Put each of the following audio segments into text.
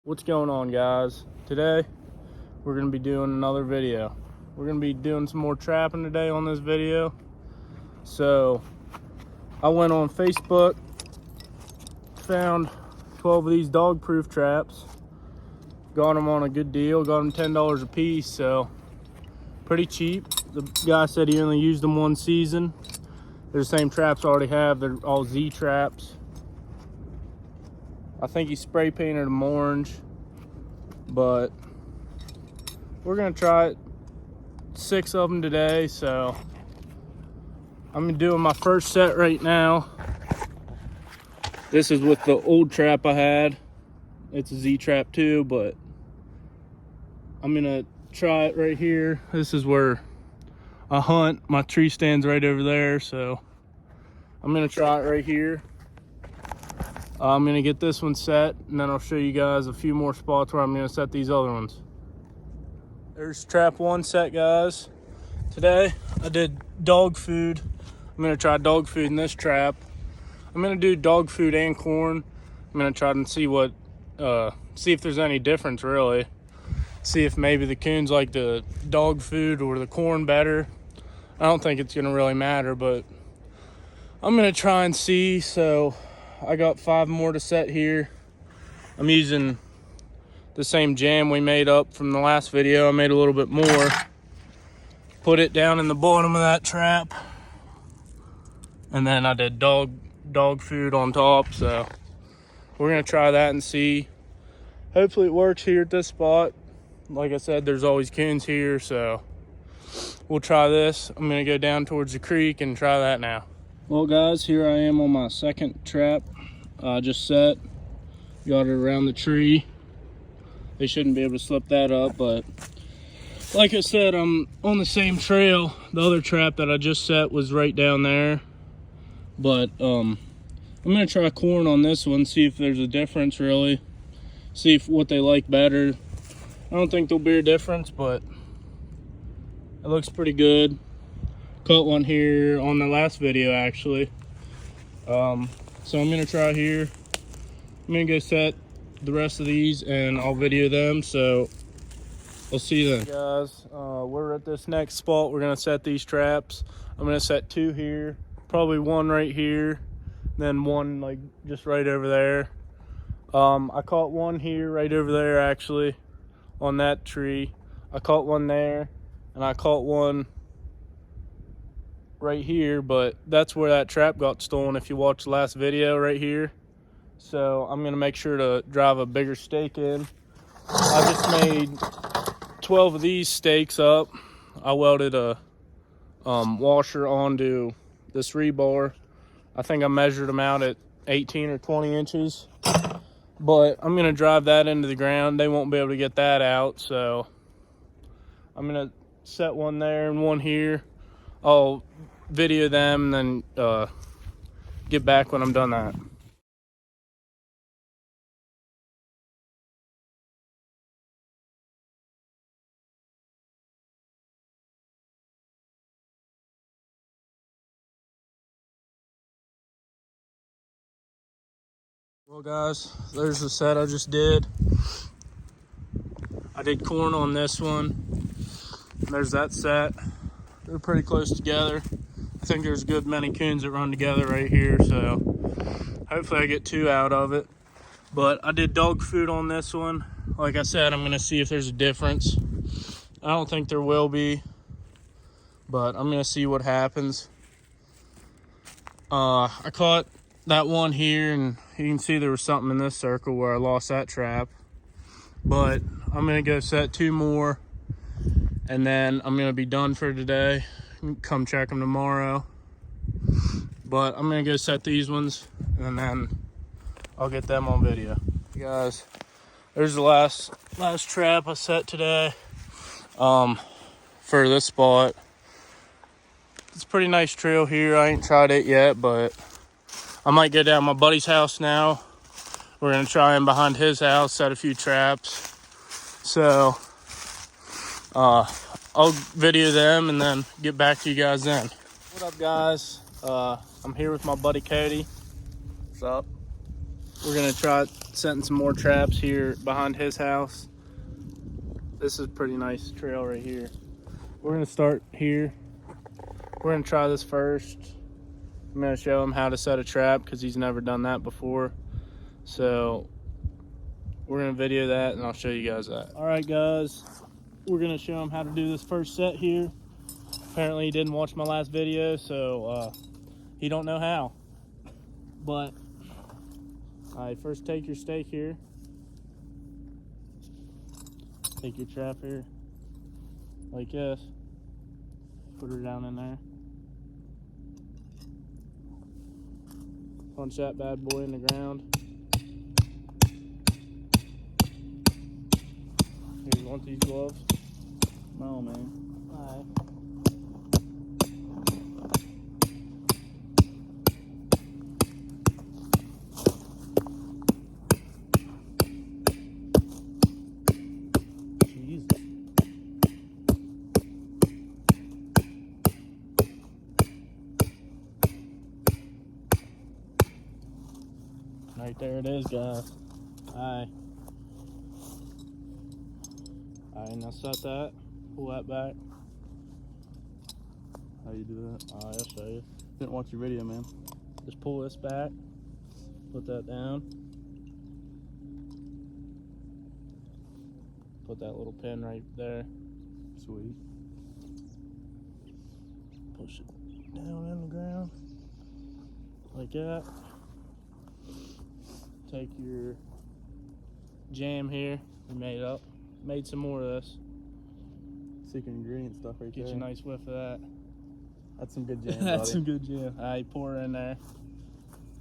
What's going on, guys? Today we're going to be doing another video. We're going to be doing some more trapping today on this video. So I went on Facebook, found 12 of these dog proof traps, got them on a good deal, got them $10 a piece, so pretty cheap. The guy said he only used them one season. They're the same traps I already have. They're all Z traps. I think he spray painted them orange, but we're gonna try it. 6 of them today, so I'm doing my first set right now. This is with the old trap I had. It's a Z trap too, but I'm gonna try it right here. This is where I hunt. My tree stands right over there, so I'm gonna try it right here. I'm gonna get this one set, and then I'll show you guys a few more spots where I'm gonna set these other ones. There's trap one set, guys. Today I did dog food. I'm gonna try dog food in this trap. I'm gonna do dog food and corn. I'm gonna try and see what, see if there's any difference really. See if maybe the coons like the dog food or the corn better. I don't think it's gonna really matter, but I'm gonna try and see. So I got 5 more to set here. I'm using the same jam we made up from the last video. I made a little bit more. Put it down in the bottom of that trap. And then I did dog food on top. So we're gonna try that and see. Hopefully it works here at this spot. Like I said, there's always coons here, so we'll try this. I'm gonna go down towards the creek and try that now. Well, guys, here I am on my second trap. Just set, got it around the tree. They shouldn't be able to slip that up, but like I said, I'm on the same trail. The other trap that I just set was right down there, but I'm gonna try corn on this one, see if there's a difference really, see if what they like better. I don't think there'll be a difference, but it looks pretty good. Caught one here on the last video actually. So I'm gonna try here. I'm gonna go set the rest of these and I'll video them, so I'll see you then. Guys, we're at this next spot. We're gonna set these traps. I'm gonna set 2 here, probably 1 right here, then 1 like just right over there. I caught 1 here, right over there actually, on that tree. I caught 1 there, and I caught 1 right here, but that's where that trap got stolen if you watch the last video right here. So I'm gonna make sure to drive a bigger stake in. I just made 12 of these stakes up. I welded a washer onto this rebar. I think I measured them out at 18 or 20 inches, but I'm gonna drive that into the ground. They won't be able to get that out, so I'm gonna set 1 there and 1 here. I'll video them and then get back when I'm done that. Well, guys, there's the set I just did. I did corn on this one. There's that set. They're pretty close together. I think there's a good many coons that run together right here, so hopefully I get 2 out of it. But I did dog food on this one. Like I said, I'm gonna see if there's a difference. I don't think there will be, but I'm gonna see what happens. I caught that 1 here, and you can see there was something in this circle where I lost that trap. But I'm gonna go set 2 more, and then I'm gonna be done for today. Come check them tomorrow. But I'm gonna go set these ones, and then I'll get them on video. Guys, there's the last trap I set today for this spot. It's a pretty nice trail here. I ain't tried it yet, but I might go down my buddy's house now. We're gonna try in behind his house, set a few traps. So I'll video them and then get back to you guys then. What up, guys? I'm here with my buddy Cody. What's up? We're gonna try setting some more traps here behind his house. This is a pretty nice trail right here. We're gonna start here. We're gonna try this first. I'm gonna show him how to set a trap because he's never done that before. So we're gonna video that and I'll show you guys that. All right, guys, we're gonna show him how to do this first set here. Apparently he didn't watch my last video, so he don't know how. But all right, first take your stake here. Take your trap here, like this. Put her down in there. Punch that bad boy in the ground. Here, you want these gloves? No, man. Alright. Right there it is, guys. Alright. Alright, now set that. Pull that back. How you do that? Alright, I'll show you. Didn't watch your video, man. Just pull this back. Put that down. Put that little pin right there. Sweet. Push it down in the ground. Like that. Take your jam here. We made some more of this. Secret ingredient stuff right there. Get you a nice whiff of that. That's some good jam. That's some good jam. I pour it in there.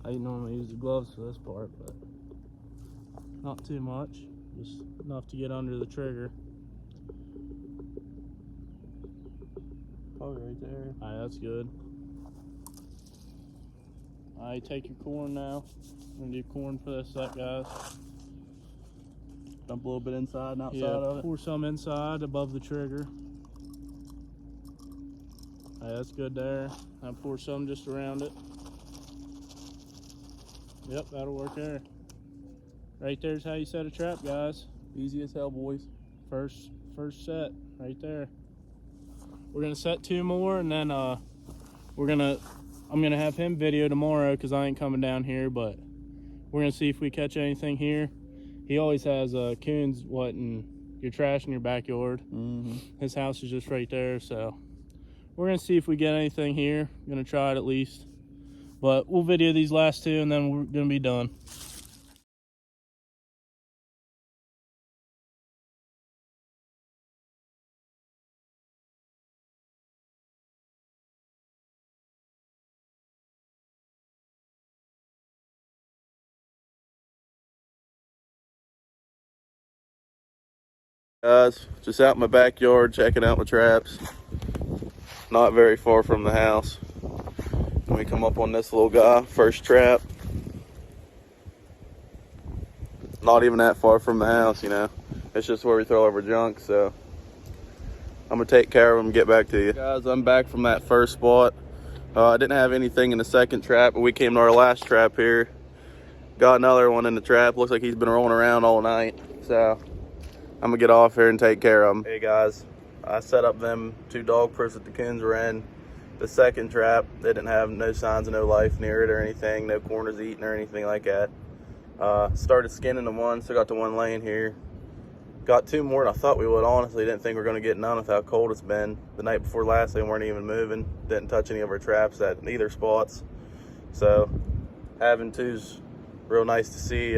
I normally use the gloves for this part, but not too much. Just enough to get under the trigger. Probably right there. Alright, that's good. Alright, take your corn now. We're gonna do corn for this set, guys. Dump a little bit inside and outside Yeah, of it. pour some inside above the trigger. Alright, that's good there. Now pour some just around it. Yep, that'll work there. Right there's how you set a trap, guys. Easy as hell, boys. First set, right there. We're gonna set 2 more, and then I'm gonna have him video tomorrow because I ain't coming down here, but we're gonna see if we catch anything here. He always has coons and your trash in your backyard. His house is just right there, so we're gonna see if we get anything here. I'm gonna try it at least, but we'll video these last 2 and then we're gonna be done. Guys, just out in my backyard checking out my traps. Not very far from the house. And we come up on this little guy, first trap. Not even that far from the house, you know. It's just where we throw over junk, so I'm gonna take care of him and get back to you. Guys, I'm back from that first spot. I didn't have anything in the second trap, but we came to our last trap here. Got another one in the trap. Looks like he's been rolling around all night, so I'm gonna get off here and take care of him. Hey guys, I set up them 2 dog proofs that the coons were in. The second trap, they didn't have no signs of no life near it or anything, no corners eaten or anything like that. Started skinning them one, so got the one laying here. Got 2 more than I thought we would, honestly. Didn't think we were gonna get none with how cold it's been. The night before last, they weren't even moving. Didn't touch any of our traps at either spots. So having 2's real nice to see.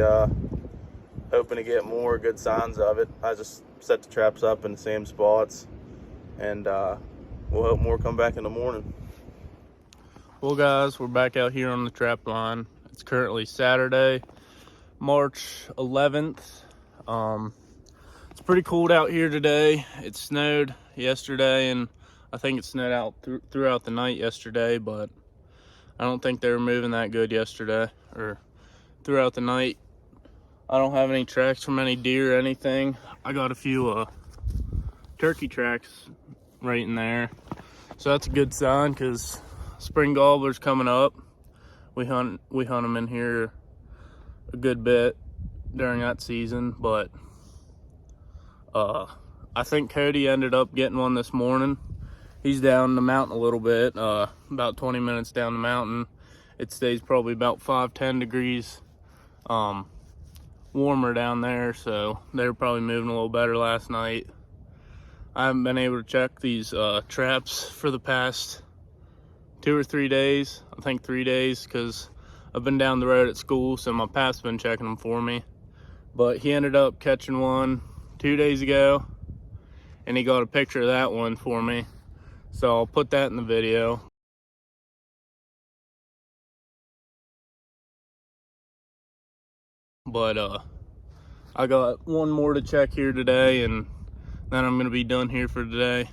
Hoping to get more good signs of it. I just set the traps up in the same spots, and we'll hope more come back in the morning. Well guys, we're back out here on the trap line. It's currently Saturday, March 11th. It's pretty cold out here today. It snowed yesterday, and I think it snowed out throughout the night yesterday, but I don't think they were moving that good yesterday or throughout the night. I don't have any tracks from any deer or anything. I got a few turkey tracks right in there. So that's a good sign because spring gobbler's coming up. We hunt them in here a good bit. during that season, but I think Cody ended up getting one this morning. He's down the mountain a little bit, about 20 minutes down the mountain. It stays probably about 5-10 degrees warmer down there, so they were probably moving a little better last night. I haven't been able to check these traps for the past 2 or 3 days. I think 3 days, because I've been down the road at school, so my pap's been checking them for me. But he ended up catching one 2 days ago, and he got a picture of that one for me, so I'll put that in the video. But I got one more to check here today, and then I'm gonna be done here for today.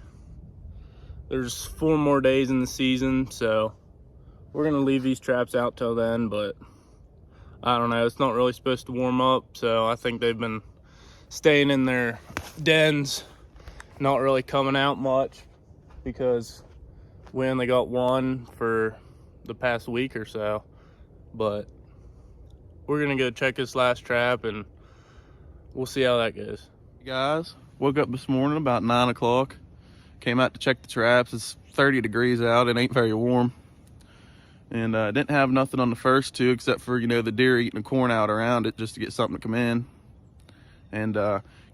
There's 4 more days in the season, so we're gonna leave these traps out till then, but I don't know, it's not really supposed to warm up, so I think they've been staying in their dens, not really coming out much, because we only got one for the past week or so. But we're gonna go check this last trap and we'll see how that goes. Hey guys, woke up this morning about 9 o'clock, came out to check the traps. It's 30 degrees out, it ain't very warm, and didn't have nothing on the first two except for, you know, the deer eating the corn out around it just to get something to come in. And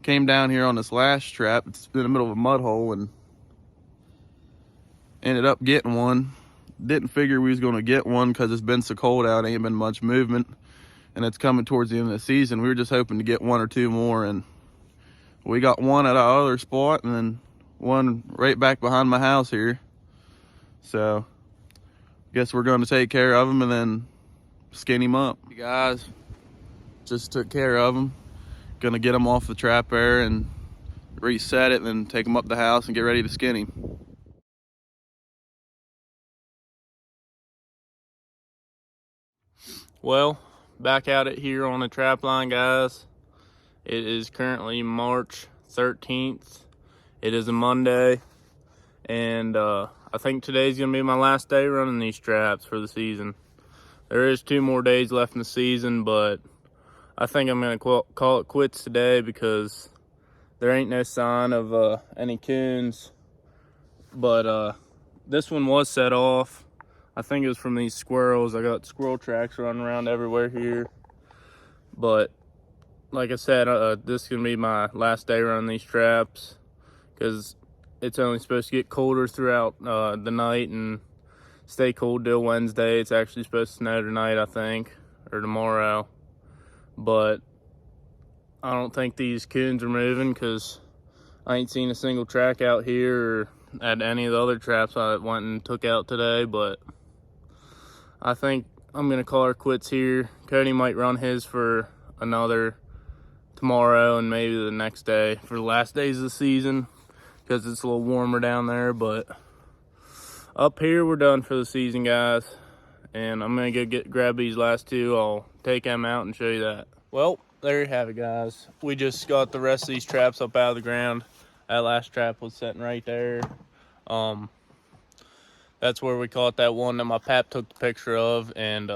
came down here on this last trap. It's in the middle of a mud hole, and ended up getting one. Didn't figure we was going to get one because it's been so cold out, ain't been much movement, and it's coming towards the end of the season. We were just hoping to get 1 or 2 more, and we got one at our other spot and then one right back behind my house here. So guess we're going to take care of him and then skin him up. You guys, just took care of him. Gonna get him off the trap there and reset it, and then take him up the house and get ready to skin him. Well, back at it here on the trap line, guys. It is currently March 13th. It is a Monday, and I think today's gonna be my last day running these traps for the season. There is 2 more days left in the season, but I think I'm gonna call it quits today, because there ain't no sign of any coons. But this one was set off. I think it was from these squirrels. I got squirrel tracks running around everywhere here. But like I said, this is gonna be my last day running these traps, because it's only supposed to get colder throughout the night and stay cold till Wednesday. It's actually supposed to snow tonight, I think, or tomorrow. But I don't think these coons are moving, because I ain't seen a single track out here or at any of the other traps I went and took out today. But I think I'm gonna call her quits here. Cody might run his for another tomorrow and maybe the next day for the last days of the season, because it's a little warmer down there. But up here we're done for the season, guys, and I'm gonna go grab these last 2. I'll take them out and show you that. Well, there you have it, guys. We just got the rest of these traps up out of the ground. That last trap was sitting right there. That's where we caught that one that my pap took the picture of, and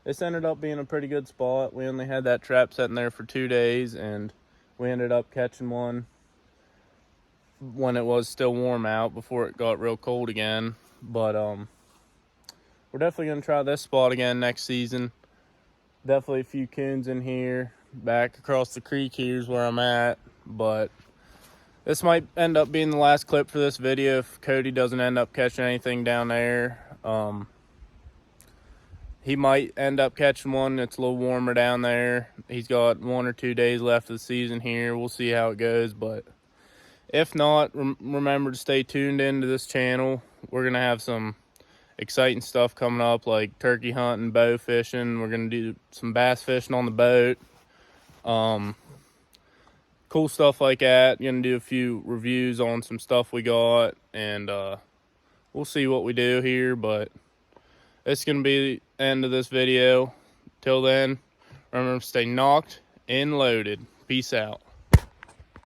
this ended up being a pretty good spot. We only had that trap sitting there for 2 days, and we ended up catching one when it was still warm out, before it got real cold again. But we're definitely gonna try this spot again next season. Definitely a few coons in here. Back across the creek here's where I'm at. But this might end up being the last clip for this video if Cody doesn't end up catching anything down there. He might end up catching one that's a little warmer down there. He's got 1 or 2 days left of the season here. We'll see how it goes. But if not, remember to stay tuned into this channel. We're gonna have some exciting stuff coming up, like turkey hunting, bow fishing. We're gonna do some bass fishing on the boat. Cool stuff like that. Gonna do a few reviews on some stuff we got, and we'll see what we do here. But it's gonna be the end of this video. Till then, remember to stay knocked and loaded. Peace out.